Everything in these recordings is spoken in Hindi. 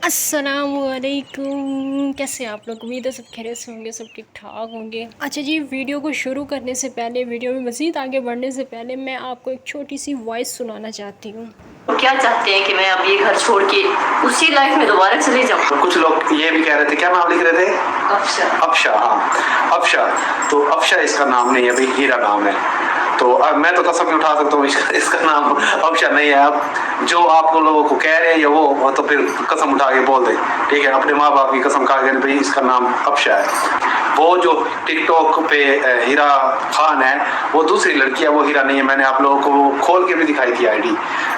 अस्सलामुअलैकुम, कैसे हैं आप लोग। उम्मीद है सब खैरियत से होंगे, सब ठीक ठाक होंगे। अच्छा जी, वीडियो को शुरू करने से पहले, वीडियो में मज़ीद आगे बढ़ने से पहले मैं आपको एक छोटी सी वॉइस सुनाना चाहती हूँ। क्या चाहते हैं कि मैं अब ये घर छोड़ के उसी लाइफ में दोबारा चले जाऊँ। तो कुछ लोग ये भी कह रहे थे, क्या नाम लिख रहे थे? अफशा। अफशा, हाँ अफशा। तो अफशा इसका नाम नहीं है भाई, हीरा नाम है। तो अब मैं तो कसम उठा सकता हूँ इसका नाम अफशा नहीं है। अब जो आप लोगों को कह रहे हैं वो तो फिर कसम उठा के बोल दे, ठीक है। अपने माँ बाप की कसम खा के भाई इसका नाम अफशा है। वो जो टिकटॉक पे हीरा खान है वो दूसरी लड़की है, वो हीरा नहीं है। मैंने आप लोगों को खोल के भी दिखाई थी आईडी,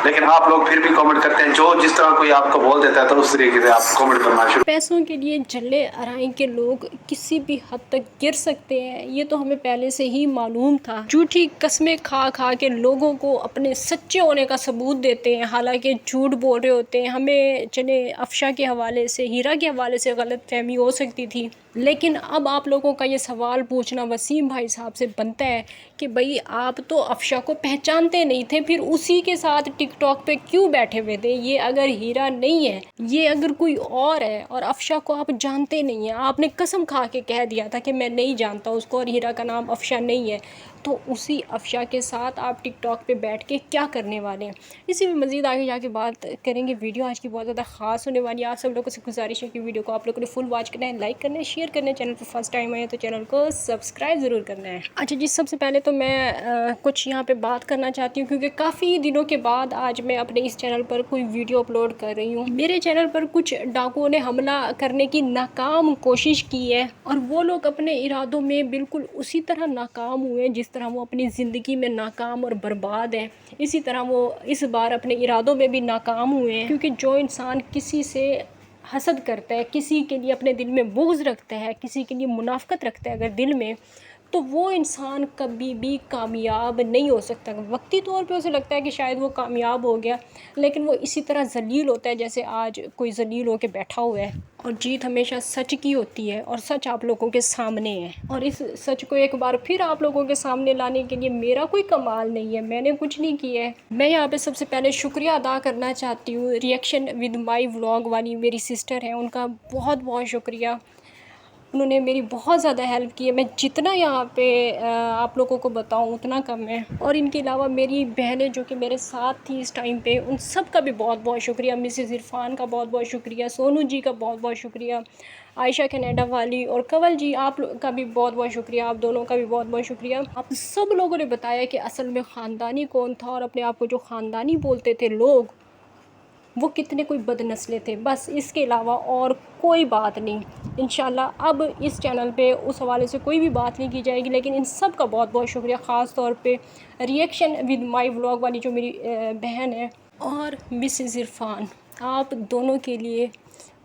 लेकिन आप लोग फिर भी कमेंट करते हैं। जो जिस तरह कोई आपको बोल देता है तो उस तरीके से आप कमेंट करना शुरू। पैसों के लिए जल्ले आराई के लोग किसी भी हद तक गिर सकते हैं, ये तो हमें पहले से ही मालूम था। झूठी कस्में खा खा के लोगों को अपने सच्चे होने का सबूत देते हैं, हालांकि झूठ बोल रहे होते हैं। हमें चले अफशा के हवाले से, हीरा के हवाले से गलत फहमी हो सकती थी, लेकिन अब आप लोगों का ये सवाल पूछना वसीम भाई साहब से बनता है कि भाई आप तो अफशा को पहचानते नहीं थे, फिर उसी के साथ टिकटॉक पे क्यों बैठे हुए थे। ये अगर हीरा नहीं है, ये अगर कोई और है और अफशा को आप जानते नहीं हैं, आपने कसम खा के कह दिया था कि मैं नहीं जानता उसको और हीरा का नाम अफशा नहीं है, तो उसी अफशा के साथ आप टिकटॉक पे बैठ के क्या करने वाले हैं। इसी में मज़ीद आगे जाके बात करेंगे। वीडियो आज की बहुत ज़्यादा ख़ास होने वाली है। आप सब लोगों से गुजारिश है कि वीडियो को आप लोगों ने फुल वॉच करना है, लाइक करना है, शेयर करना है। चैनल पर फर्स्ट टाइम आए तो चैनल को सब्सक्राइब ज़रूर करना है। अच्छा जी, सबसे पहले तो मैं कुछ यहाँ पर बात करना चाहती हूँ, क्योंकि काफ़ी दिनों के बाद आज मैं अपने इस चैनल पर कोई वीडियो अपलोड कर रही हूँ। मेरे चैनल पर कुछ डाकुओं ने हमला करने की नाकाम कोशिश की है, और वो लोग अपने इरादों में बिल्कुल उसी तरह नाकाम हुए जिस तरह वो अपनी ज़िंदगी में नाकाम और बर्बाद है। इसी तरह वो इस बार अपने इरादों में भी नाकाम हुए हैं, क्योंकि जो इंसान किसी से हसद करता है, किसी के लिए अपने दिल में बुग़्ज़ रखता है, किसी के लिए मुनाफ़क़त रखता है अगर दिल में, तो वो इंसान कभी भी कामयाब नहीं हो सकता। वक्ती तौर पे उसे लगता है कि शायद वो कामयाब हो गया, लेकिन वो इसी तरह ज़लील होता है जैसे आज कोई ज़लील होकर बैठा हुआ है। और जीत हमेशा सच की होती है, और सच आप लोगों के सामने है। और इस सच को एक बार फिर आप लोगों के सामने लाने के लिए मेरा कोई कमाल नहीं है, मैंने कुछ नहीं किया है। मैं यहाँ पे सबसे पहले शुक्रिया अदा करना चाहती हूँ रिएक्शन विद माई व्लॉग वाली मेरी सिस्टर हैं, उनका बहुत बहुत शुक्रिया। उन्होंने मेरी बहुत ज़्यादा हेल्प की है। मैं जितना यहाँ पे आप लोगों को बताऊँ उतना कम है। और इनके अलावा मेरी बहनें जो कि मेरे साथ थी इस टाइम पे, उन सब का भी बहुत बहुत शुक्रिया। मिसेस इरफान का बहुत बहुत शुक्रिया, सोनू जी का बहुत बहुत शुक्रिया, आयशा कनाडा वाली और कंवल जी आप का भी बहुत बहुत शुक्रिया। आप दोनों का भी बहुत बहुत शुक्रिया। आप सब लोगों ने बताया कि असल में ख़ानदानी कौन था, और अपने आप को जो ख़ानदानी बोलते थे लोग, वो कितने कोई बदनस्ले थे। बस इसके अलावा और कोई बात नहीं। इंशाल्लाह अब इस चैनल पे उस हवाले से कोई भी बात नहीं की जाएगी, लेकिन इन सब का बहुत बहुत शुक्रिया। ख़ास तौर पे रिएक्शन विद माय व्लॉग वाली जो मेरी बहन है, और मिसेस इरफान, आप दोनों के लिए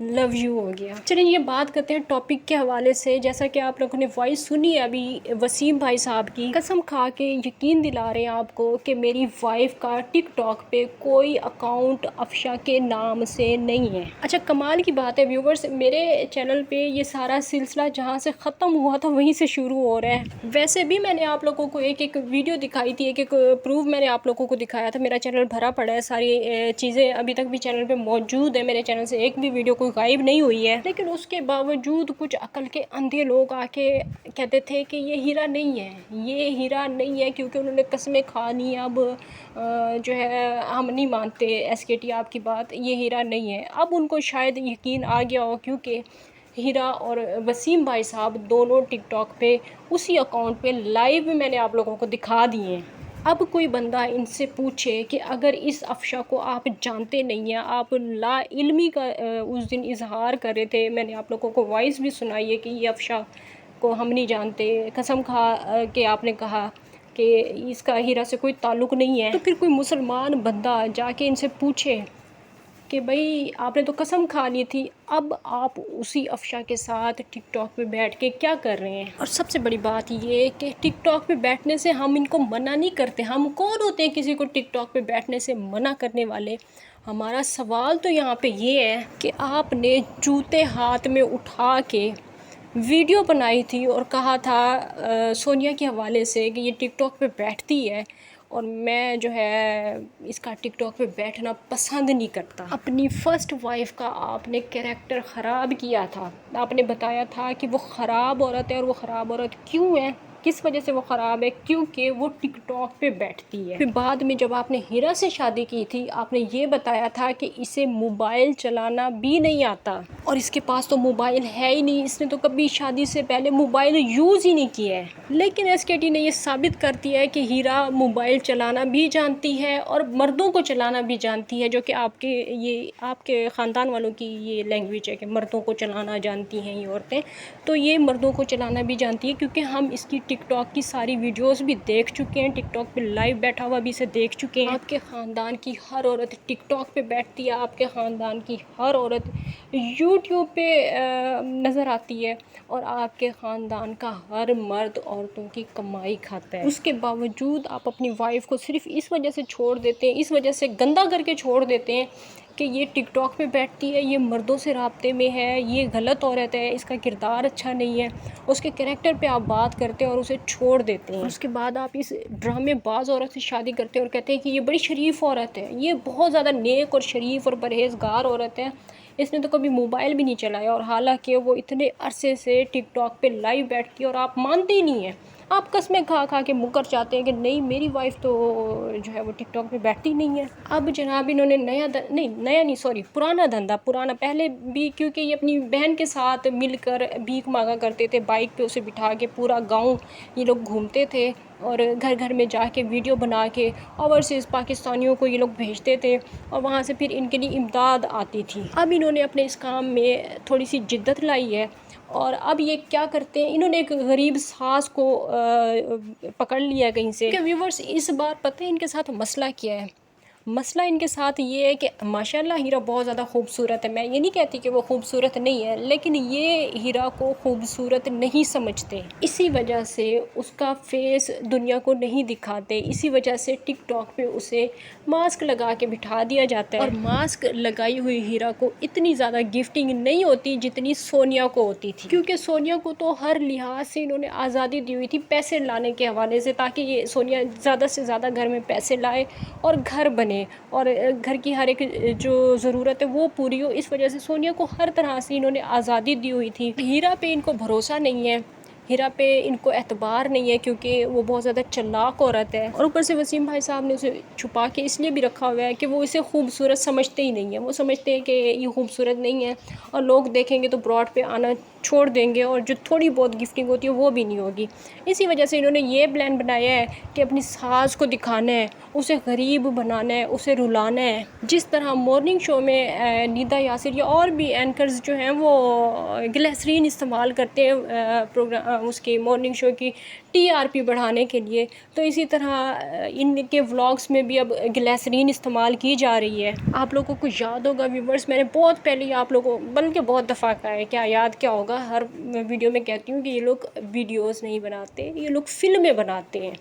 लव यू हो गया। चलिए ये बात करते हैं टॉपिक के हवाले से। जैसा कि आप लोगों ने वॉइस सुनी है अभी वसीम भाई साहब की, कसम खा के यकीन दिला रहे हैं आपको कि मेरी वाइफ का टिकटॉक पे कोई अकाउंट अफशा के नाम से नहीं है। अच्छा, कमाल की बात है व्यूवर्स, मेरे चैनल पे ये सारा सिलसिला जहाँ से ख़त्म हुआ था वहीं से शुरू हो रहा है। वैसे भी मैंने आप लोगों को एक एक वीडियो दिखाई थी, एक एक प्रूफ मैंने आप लोगों को दिखाया था। मेरा चैनल भरा पड़ा है, सारी चीज़ें अभी तक भी चैनल पर मौजूद है। मेरे चैनल से एक भी वीडियो कोई गायब नहीं हुई है, लेकिन उसके बावजूद कुछ अकल के अंधे लोग आके कहते थे कि ये हीरा नहीं है, ये हीरा नहीं है, क्योंकि उन्होंने कस्में खा ली। अब जो है हम नहीं मानते SKT आपकी बात, ये हीरा नहीं है। अब उनको शायद यकीन आ गया हो, क्योंकि हीरा और वसीम भाई साहब दोनों टिकटॉक पे उसी अकाउंट पे लाइव मैंने आप लोगों को दिखा दिए हैं। अब कोई बंदा इनसे पूछे कि अगर इस अफशा को आप जानते नहीं हैं, आप ला इल्मी का उस दिन इजहार कर रहे थे, मैंने आप लोगों को वॉइस भी सुनाई है कि ये अफशा को हम नहीं जानते, कसम खा के आपने कहा कि इसका हीरा से कोई ताल्लुक़ नहीं है, तो फिर कोई मुसलमान बंदा जाके इनसे पूछे कि भाई आपने तो कसम खा ली थी, अब आप उसी अफशा के साथ टिकटॉक पे बैठ के क्या कर रहे हैं। और सबसे बड़ी बात ये कि टिकटॉक पे बैठने से हम इनको मना नहीं करते। हम कौन होते हैं किसी को टिकटॉक पे बैठने से मना करने वाले। हमारा सवाल तो यहाँ पे ये है कि आपने जूते हाथ में उठा के वीडियो बनाई थी और कहा था सोनिया के हवाले से कि ये टिकटॉक पे बैठती है, और मैं जो है इसका टिकटॉक पे बैठना पसंद नहीं करता। अपनी फ़र्स्ट वाइफ का आपने कैरेक्टर ख़राब किया था, आपने बताया था कि वो ख़राब औरत है, और वो ख़राब औरत क्यों है, किस वजह से वो ख़राब है, क्योंकि वो टिकटॉक पे बैठती है। फिर बाद में जब आपने हीरा से शादी की थी, आपने ये बताया था कि इसे मोबाइल चलाना भी नहीं आता, और इसके पास तो मोबाइल है ही नहीं, इसने तो कभी शादी से पहले मोबाइल यूज़ ही नहीं किया है। लेकिन एसकेटी ने ये साबित कर दिया है कि हीरा मोबाइल चलाना भी जानती है और मर्दों को चलाना भी जानती है, जो कि आपके ख़ानदान वालों की ये लैंग्वेज है कि मर्दों को चलाना जानती हैं ये औरतें। तो ये मर्दों को चलाना भी जानती है, क्योंकि हम इसकी टिकटॉक की सारी वीडियोस भी देख चुके हैं, टिकटॉक पे लाइव बैठा हुआ भी इसे देख चुके हैं। आपके ख़ानदान की हर औरत टिकटॉक पे बैठती है, आपके ख़ानदान की हर औरत यूट्यूब पे नज़र आती है, और आपके ख़ानदान का हर मर्द औरतों की कमाई खाता है। उसके बावजूद आप अपनी वाइफ को सिर्फ इस वजह से छोड़ देते हैं, इस वजह से गंदा करके छोड़ देते हैं कि ये टिकटॉक पे बैठती है, ये मर्दों से राब्ते में है, ये गलत औरत है, इसका किरदार अच्छा नहीं है, उसके कैरेक्टर पे आप बात करते हैं और उसे छोड़ देते हैं। उसके बाद आप इस ड्रामेबाज औरत से शादी करते हैं और कहते हैं कि ये बड़ी शरीफ औरत है, ये बहुत ज़्यादा नेक और शरीफ और परहेज़गार औरत है, इसने तो कभी मोबाइल भी नहीं चलाया, और हालांकि वो इतने अरसे से टिकटॉक पे लाइव बैठती है और आप मानते ही नहीं हैं। आप कस्में खा खा के मुकर जाते हैं कि नहीं मेरी वाइफ तो जो है वो टिकटॉक पे बैठती नहीं है। अब जनाब इन्होंने पुराना धंधा, पुराना पहले भी, क्योंकि ये अपनी बहन के साथ मिलकर भीख मांगा करते थे, बाइक पे उसे बिठा के पूरा गांव ये लोग घूमते थे और घर घर में जाके वीडियो बना के ओवरसीज़ पाकिस्तानियों को ये लोग भेजते थे, और वहाँ से फिर इनके लिए इमदाद आती थी। अब इन्होंने अपने इस काम में थोड़ी सी जिद्दत लाई है, और अब ये क्या करते हैं, इन्होंने एक गरीब सास को पकड़ लिया कहीं से। व्यूवर्स, इस बार पता है इनके साथ मसला क्या है? मसला इनके साथ ये है कि माशाल्लाह हीरा बहुत ज़्यादा खूबसूरत है, मैं ये नहीं कहती कि वो खूबसूरत नहीं है, लेकिन ये हीरा को खूबसूरत नहीं समझते, इसी वजह से उसका फेस दुनिया को नहीं दिखाते, इसी वजह से टिकटॉक पे उसे मास्क लगा के बिठा दिया जाता है। और मास्क लगाई हुई हीरा को इतनी ज़्यादा गिफ्टिंग नहीं होती जितनी सोनिया को होती थी, क्योंकि सोनिया को तो हर लिहाज से इन्होंने आज़ादी दी हुई थी पैसे लाने के हवाले से, ताकि ये सोनिया ज़्यादा से ज़्यादा घर में पैसे लाए और घर बने और घर की हर एक जो ज़रूरत है वो पूरी हो। इस वजह से सोनिया को हर तरह से इन्होंने आज़ादी दी हुई थी। हीरा पे इनको भरोसा नहीं है, हीरा पे इनको एतबार नहीं है, क्योंकि वो बहुत ज़्यादा चालाक औरत है, और ऊपर से वसीम भाई साहब ने उसे छुपा के इसलिए भी रखा हुआ है कि वो इसे खूबसूरत समझते ही नहीं है। वो समझते हैं कि ये खूबसूरत नहीं है, और लोग देखेंगे तो ब्रॉड पे आना छोड़ देंगे, और जो थोड़ी बहुत गिफ्टिंग होती है वो भी नहीं होगी। इसी वजह से इन्होंने ये प्लान बनाया है कि अपनी सास को दिखाना है, उसे गरीब बनाना है, उसे रुलाना है। जिस तरह मॉर्निंग शो में निदा यासिर या और भी एंकर्स जो हैं वो ग्लिसरीन इस्तेमाल करते हैं प्रोग्राम उसके मॉर्निंग शो की टीआरपी बढ़ाने के लिए, तो इसी तरह इनके व्लॉग्स में भी अब ग्लिसरीन इस्तेमाल की जा रही है। आप लोगों को याद होगा व्यूवर्स, मैंने बहुत पहले ही आप लोगों बल्कि बहुत दफ़ा कहा है, क्या याद क्या होगा, हर वीडियो में कहती हूँ कि ये लोग वीडियोस नहीं बनाते, ये लोग फिल्में बनाते हैं,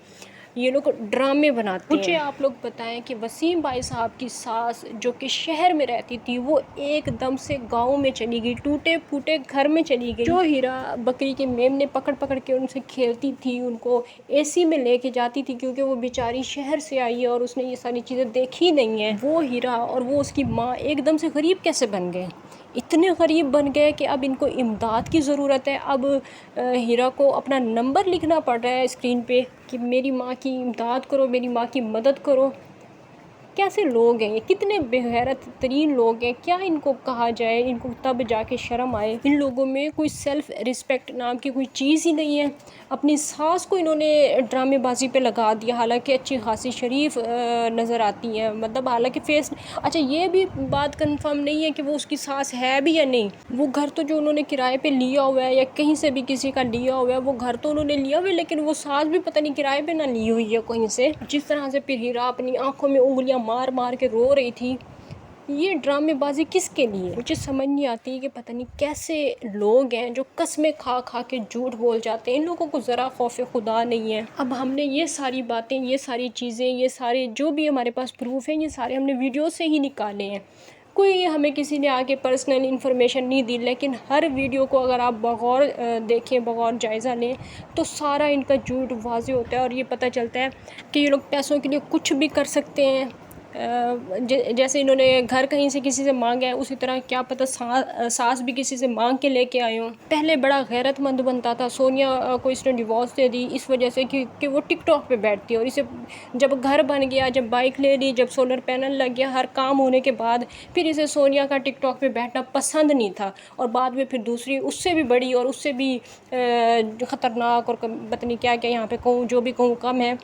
ये लोग ड्रामे बनाते हैं। मुझे आप लोग बताएं कि वसीम भाई साहब की सास जो कि शहर में रहती थी, वो एकदम से गांव में चली गई, टूटे फूटे घर में चली गई। जो हीरा बकरी के मेमने पकड़ पकड़ के उनसे खेलती थी, उनको एसी में लेके जाती थी, क्योंकि वो बेचारी शहर से आई है और उसने ये सारी चीज़ें देखी नहीं है। वो हीरा और वो उसकी माँ एकदम से गरीब कैसे बन गए, इतने गरीब बन गए कि अब इनको इमदाद की ज़रूरत है। अब हीरा को अपना नंबर लिखना पड़ रहा है स्क्रीन पे कि मेरी माँ की इमदाद करो, मेरी माँ की मदद करो। कैसे लोग हैं ये, कितने बेगैरत तरीन लोग हैं, क्या इनको कहा जाए, इनको तब जाके शर्म आए। इन लोगों में कोई सेल्फ़ रिस्पेक्ट नाम की कोई चीज़ ही नहीं है। अपनी सास को इन्होंने ड्रामेबाजी पे लगा दिया, हालांकि अच्छी खासी शरीफ नज़र आती हैं, मतलब हालांकि फेस, अच्छा ये भी बात कंफर्म नहीं है कि वो उसकी सास है भी या नहीं। वो घर तो जो उन्होंने किराए पे लिया हुआ है या कहीं से भी किसी का लिया हुआ है, वो घर तो उन्होंने लिया हुआ है, लेकिन वो सास भी पता नहीं किराए पे ना ली हुई है कहीं से। जिस तरह से फिर हीरा अपनी आंखों में उंगलियां मार मार के रो रही थी, ये ड्रामेबाजी किसके लिए, मुझे समझ नहीं आती कि पता नहीं कैसे लोग हैं जो कस्में खा खा के झूठ बोल जाते हैं। इन लोगों को ज़रा खौफ खुदा नहीं है। अब हमने ये सारी बातें, ये सारी चीज़ें, ये सारे जो भी हमारे पास प्रूफ हैं, ये सारे हमने वीडियो से ही निकाले हैं। कोई हमें किसी ने आके पर्सनल इन्फॉर्मेशन नहीं दी, लेकिन हर वीडियो को अगर आप बगौर देखें, बगौर जायज़ा लें, तो सारा इनका झूठ वाज़ेह होता है और ये पता चलता है कि ये लोग पैसों के लिए कुछ भी कर सकते हैं। जैसे इन्होंने घर कहीं से किसी से मांगा है, उसी तरह क्या पता सास भी किसी से मांग के लेके आए हों। पहले बड़ा गैरतमंद बनता था, सोनिया को इसने डिवोर्स दे दी इस वजह से कि वो टिकटॉक पे बैठती है, और इसे जब घर बन गया, जब बाइक ले ली, जब सोलर पैनल लग गया, हर काम होने के बाद फिर इसे सोनिया का टिकटॉक पे बैठना पसंद नहीं था, और बाद में फिर दूसरी उससे भी बड़ी और उससे भी ख़तरनाक और पता नहीं क्या क्या यहाँ पे कहूँ, जो भी कहूँ कम है,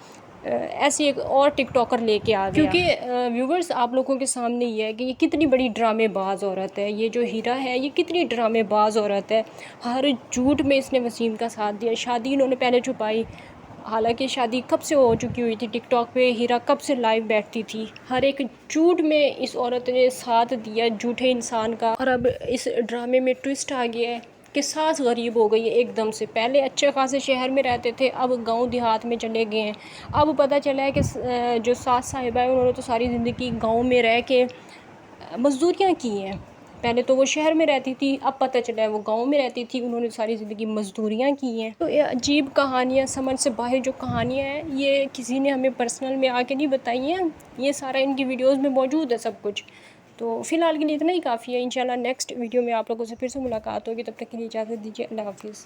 ऐसी एक और टिकटॉकर लेके आ गया। क्योंकि व्यूवर्स आप लोगों के सामने ये है कि ये कितनी बड़ी ड्रामेबाज औरत है। ये जो हीरा है ये कितनी ड्रामेबाज औरत है। हर झूठ में इसने वसीम का साथ दिया। शादी इन्होंने पहले छुपाई, हालांकि शादी कब से हो चुकी हुई थी। टिकटॉक पे हीरा कब से लाइव बैठती थी। हर एक झूठ में इस औरत ने साथ दिया, झूठे इंसान का। और अब इस ड्रामे में ट्विस्ट आ गया है कि सास गरीब हो गई है एकदम से। पहले अच्छे खासे शहर में रहते थे, अब गांव देहात में चले गए हैं। अब पता चला है कि जो सास साहिबा है उन्होंने तो सारी ज़िंदगी गांव में रह के मज़दूरियाँ की हैं। पहले तो वो शहर में रहती थी, अब पता चला है वो गांव में रहती थी, उन्होंने सारी ज़िंदगी मज़दूरियाँ की हैं। तो ये अजीब कहानियाँ, समझ से बाहर जो कहानियाँ हैं, ये किसी ने हमें पर्सनल में आके नहीं बताई हैं। ये सारा इनकी वीडियोज़ में मौजूद है सब कुछ। तो फ़िलहाल के लिए इतना ही काफ़ी है। इंशाल्लाह नेक्स्ट वीडियो में आप लोगों से फिर से मुलाकात होगी। तब तक के लिए इजाज़त दीजिए। अल्लाह हाफ़िज़।